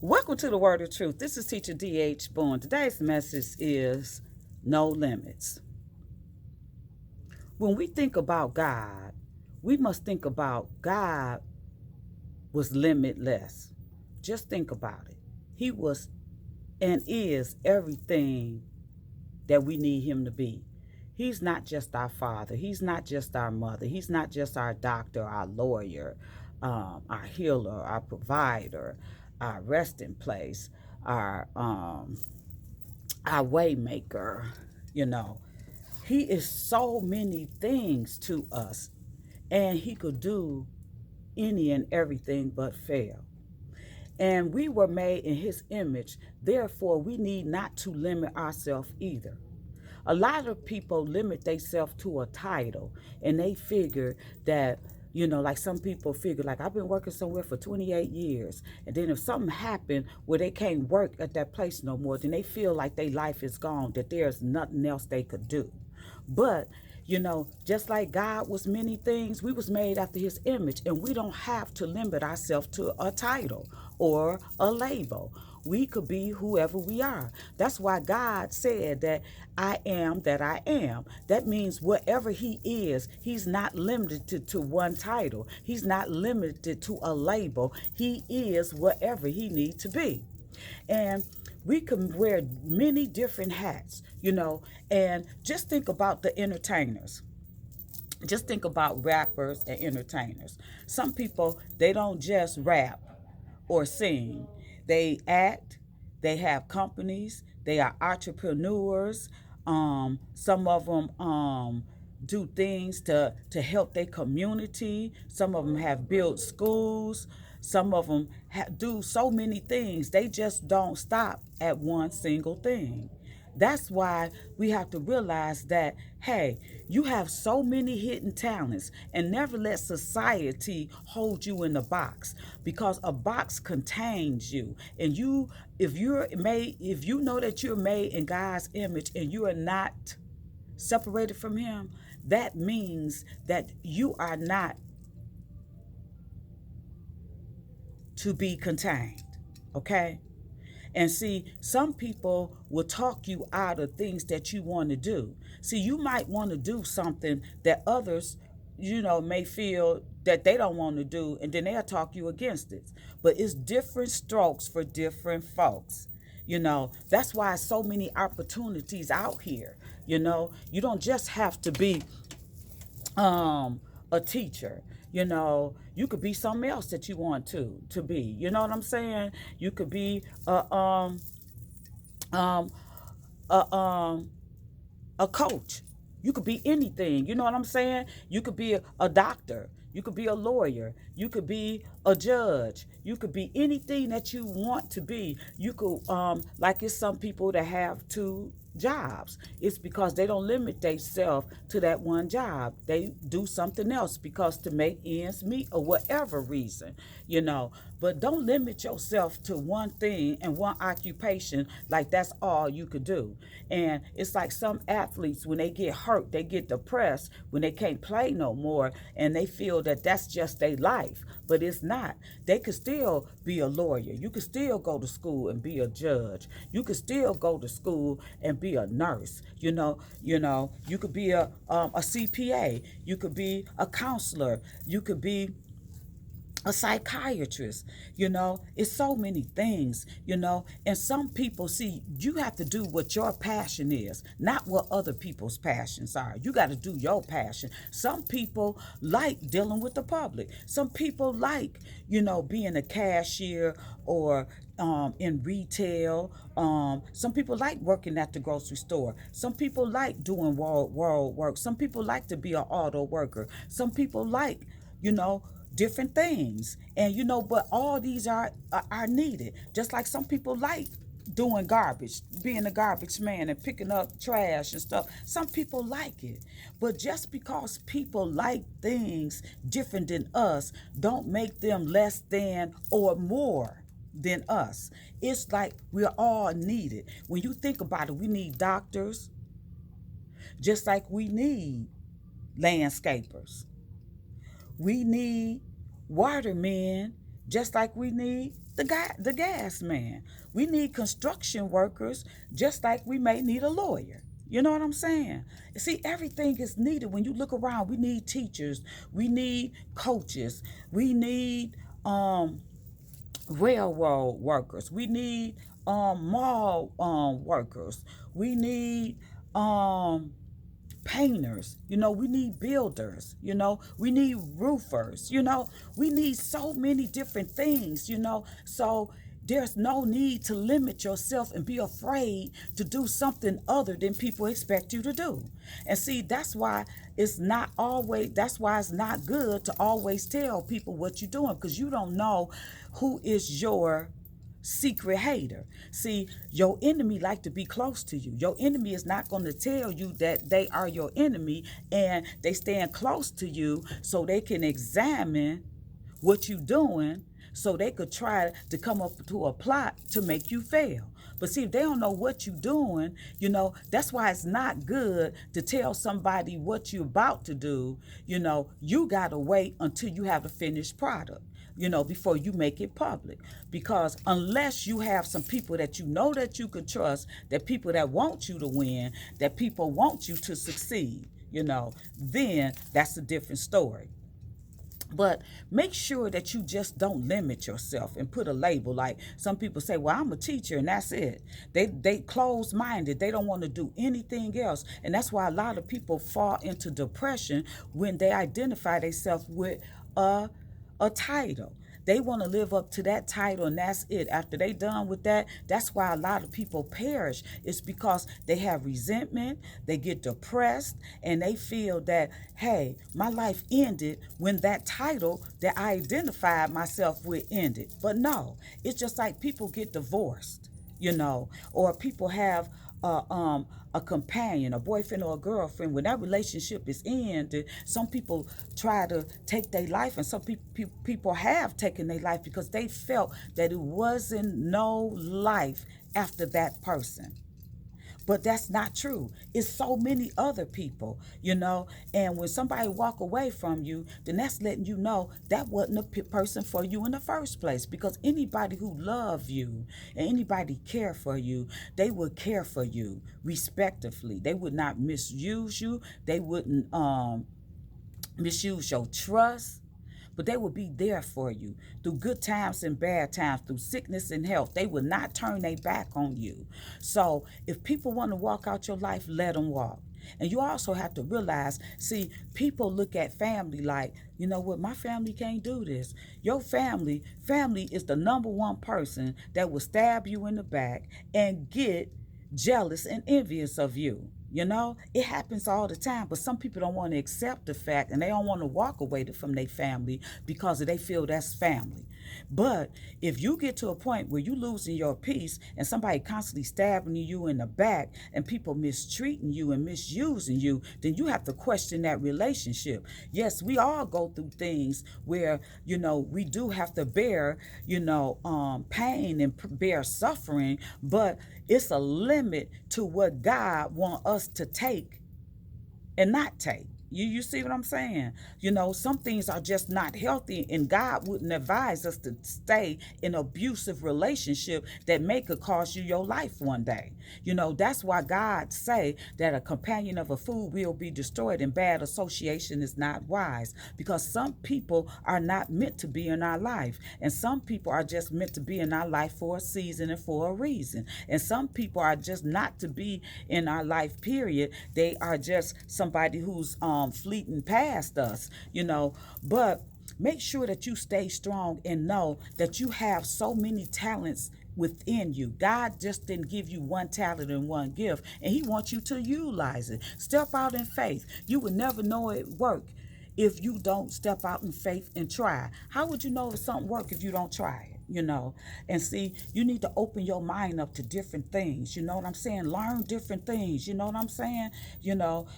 Welcome to the Word of Truth. This is Teacher D.H. Boone. Today's message is no limits. When we think about God, we must think about God was limitless. Just think about it. He was and is everything that we need him to be. He's not just our father. He's not just our mother. He's not just our doctor, our lawyer, our healer, our provider, our resting place, our way maker. You know, he is so many things to us, and he could do any and everything but fail. And we were made in his image, therefore, we need not to limit ourselves either. A lot of people limit themselves to a title, and they figure that, like some people figure, like, I've been working somewhere for 28 years, and then if something happened where they can't work at that place no more, then they feel like their life is gone, that there's nothing else they could do. But just like God was many things, we was made after his image, and we don't have to limit ourselves to a title or a label. We could be whoever we are. That's why God said that I am that I am. That means whatever he is, he's not limited to one title. He's not limited to a label. He is whatever he needs to be. And we can wear many different hats, and just think about the entertainers. Just think about rappers and entertainers. Some people, they don't just rap or sing. They act, they have companies, they are entrepreneurs. Some of them do things to help their community. Some of them have built schools. Some of them do so many things. They just don't stop at one single thing. That's why we have to realize that, hey, you have so many hidden talents, and never let society hold you in a box, because a box contains you. And if you know that you're made in God's image and you are not separated from him, that means that you are not to be contained. Okay? And see, some people will talk you out of things that you want to do. See, you might want to do something that others, may feel that they don't want to do, and then they'll talk you against it. But it's different strokes for different folks. That's why so many opportunities out here. You don't just have to be a teacher. You could be something else that you want to be. You know what I'm saying? You could be um a a coach. You could be anything. You know what I'm saying? You could be a doctor. You could be a lawyer. You could be a judge. You could be anything that you want to be. You could, like it's some people that have two jobs. It's because they don't limit themselves to that one job. They do something else because to make ends meet or whatever reason, But don't limit yourself to one thing and one occupation like that's all you could do. And it's like some athletes, when they get hurt, they get depressed when they can't play no more, and they feel that that's just their life. But it's not. They could still be a lawyer. You could still go to school and be a judge. You could still go to school and be a nurse. You could be a CPA. You could be a counselor. You could be a psychiatrist. It's so many things. And some people, see, you have to do what your passion is, not what other people's passions are. You got to do your passion. Some people like dealing with the public. Some people like, being a cashier or in retail. Some people like working at the grocery store. Some people like doing world work. Some people like to be an auto worker. Some people like, different things. And but all these are needed. Just like some people like doing garbage, being a garbage man and picking up trash and stuff. Some people like it. But just because people like things different than us, don't make them less than or more than us. It's like we're all needed. When you think about it, we need doctors, just like we need landscapers. We need watermen, just like we need the gas man. We need construction workers just like we may need a lawyer. You know what I'm saying? See, everything is needed. When you look around, we need teachers, we need coaches, we need railroad workers, we need mall workers, we need um painters, we need builders, we need roofers, we need so many different things, so there's no need to limit yourself and be afraid to do something other than people expect you to do. And see, that's why it's not good to always tell people what you're doing, because you don't know who is your secret hater. See, your enemy like to be close to you. Your enemy is not going to tell you that they are your enemy, and they stand close to you so they can examine what you're doing, so they could try to come up to a plot to make you fail. But see, if they don't know what you're doing, that's why it's not good to tell somebody what you're about to do. You got to wait until you have a finished product, before you make it public. Because unless you have some people that you know that you can trust, that people that want you to win, that people want you to succeed, then that's a different story. But make sure that you just don't limit yourself and put a label. Like some people say, well, I'm a teacher and that's it. They closed minded. They don't want to do anything else. And that's why a lot of people fall into depression when they identify themselves with a title. They want to live up to that title and that's it. After they done with that, that's why a lot of people perish. It's because they have resentment, they get depressed, and they feel that, hey, my life ended when that title that I identified myself with ended. But no, it's just like people get divorced, or people have a companion, a boyfriend or a girlfriend. When that relationship is ended, some people try to take their life, and some people have taken their life because they felt that it wasn't no life after that person. But that's not true. It's so many other people, and when somebody walk away from you, then that's letting you know that wasn't a person for you in the first place. Because anybody who love you and anybody care for you, they would care for you respectively. They would not misuse you. They wouldn't misuse your trust, but they will be there for you through good times and bad times, through sickness and health. They will not turn their back on you. So if people want to walk out your life, let them walk. And you also have to realize, see, people look at family like, you know what, my family can't do this. Your family is the number one person that will stab you in the back and get jealous and envious of you. It happens all the time, but some people don't want to accept the fact, and they don't want to walk away from their family because they feel that's family. But if you get to a point where you losing your peace and somebody constantly stabbing you in the back and people mistreating you and misusing you, then you have to question that relationship. Yes, we all go through things where, we do have to bear, pain and bear suffering, but it's a limit to what God wants us to take and not take. You see what I'm saying? Some things are just not healthy, and God wouldn't advise us to stay in an abusive relationship that may could cost you your life one day. That's why God say that a companion of a fool will be destroyed, and bad association is not wise, because some people are not meant to be in our life, and some people are just meant to be in our life for a season and for a reason, and some people are just not to be in our life, period. They are just somebody who's fleeting past us, but make sure that you stay strong and know that you have so many talents within you. God just didn't give you one talent and one gift, and he wants you to utilize it. Step out in faith. You will never know it work if you don't step out in faith and try. How would you know if something work if you don't try it? And see, you need to open your mind up to different things. You know what I'm saying? Learn different things. You know what I'm saying?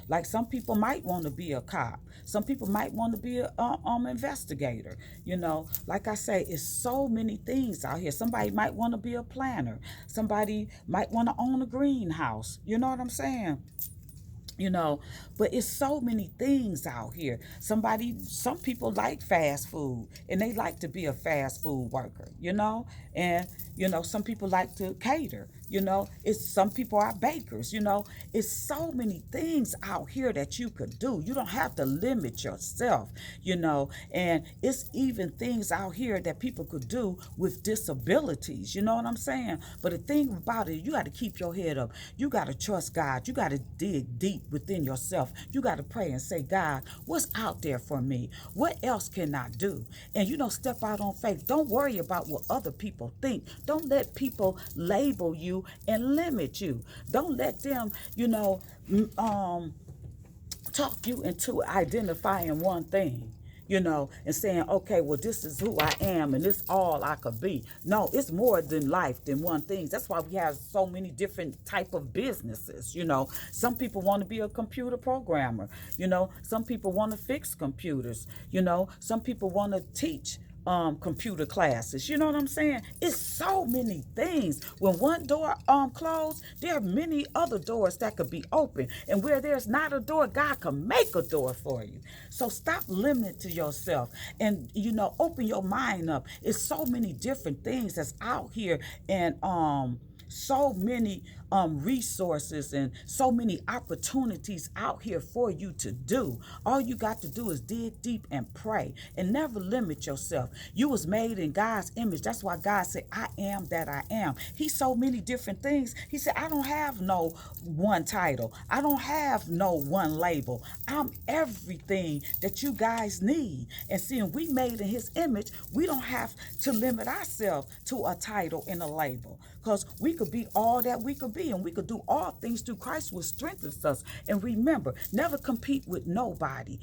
Like some people might want to be a cop. Some people might want to be a investigator. Like I say, it's so many things out here. Somebody might want to be a planner. Somebody might want to own a greenhouse. You know what I'm saying? you know. But it's so many things out here. Some people like fast food and they like to be a fast food worker, and some people like to cater, it's some people are bakers, it's so many things out here that you could do. You don't have to limit yourself, and it's even things out here that people could do with disabilities, you know what I'm saying? But the thing about it, you got to keep your head up. You got to trust God. You got to dig deep within yourself. You got to pray and say, God, what's out there for me? What else can I do? And step out on faith. Don't worry about what other people think. Don't let people label you and limit you. Don't let them, talk you into identifying one thing, and saying, okay, well, this is who I am and this all I could be. No, it's more than life than one thing. That's why we have so many different type of businesses. Some people want to be a computer programmer. Some people want to fix computers. Some people want to teach computer classes. You know what I'm saying? It's so many things. When one door closed, there are many other doors that could be open. And where there's not a door, God can make a door for you. So stop limiting to yourself and open your mind up. It's so many different things that's out here, and so many resources and so many opportunities out here for you to do. All you got to do is dig deep and pray, and never limit yourself. You was made in God's image. That's why God said, I am that I am. He's so many different things. He said, I don't have no one title. I don't have no one label. I'm everything that you guys need. And seeing we made in his image, we don't have to limit ourselves to a title and a label, because we could be all that we could be, and we could do all things through Christ, which strengthens us. And remember, never compete with nobody,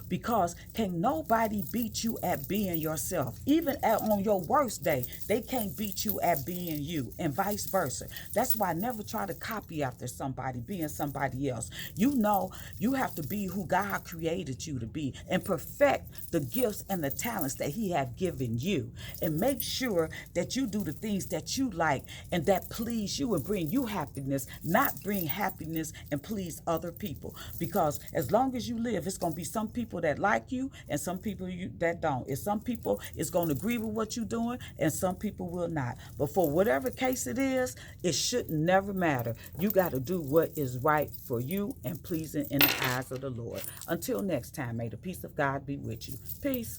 because can nobody beat you at being yourself. Even on your worst day, they can't beat you at being you, and vice versa. That's why I never try to copy after somebody, being somebody else. You have to be who God created you to be, and perfect the gifts and the talents that he have given you, and make sure that you do the things that you like and that please you and bring you happiness, not bring happiness and please other people. Because as long as you live, it's going to be some people that like you and some people that don't. It's some people is going to agree with what you're doing and some people will not. But for whatever case it is, it should never matter. You got to do what is right for you and pleasing in the eyes of the Lord. Until next time, may the peace of God be with you. Peace.